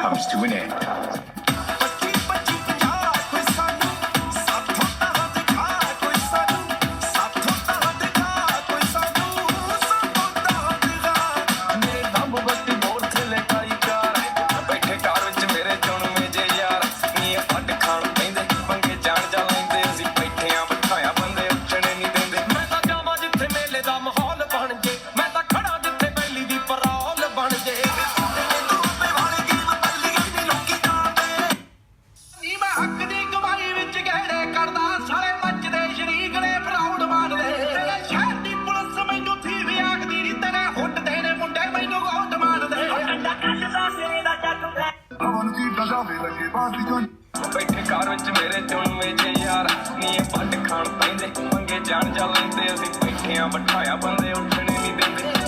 comes to an end. बैठे car which मेरे चुनवे जे यार नी पट खाण पैंदे मंगे जान जा लैंदे असीं बैठे आ बिठाया बंदे उठने नहीं देंदे।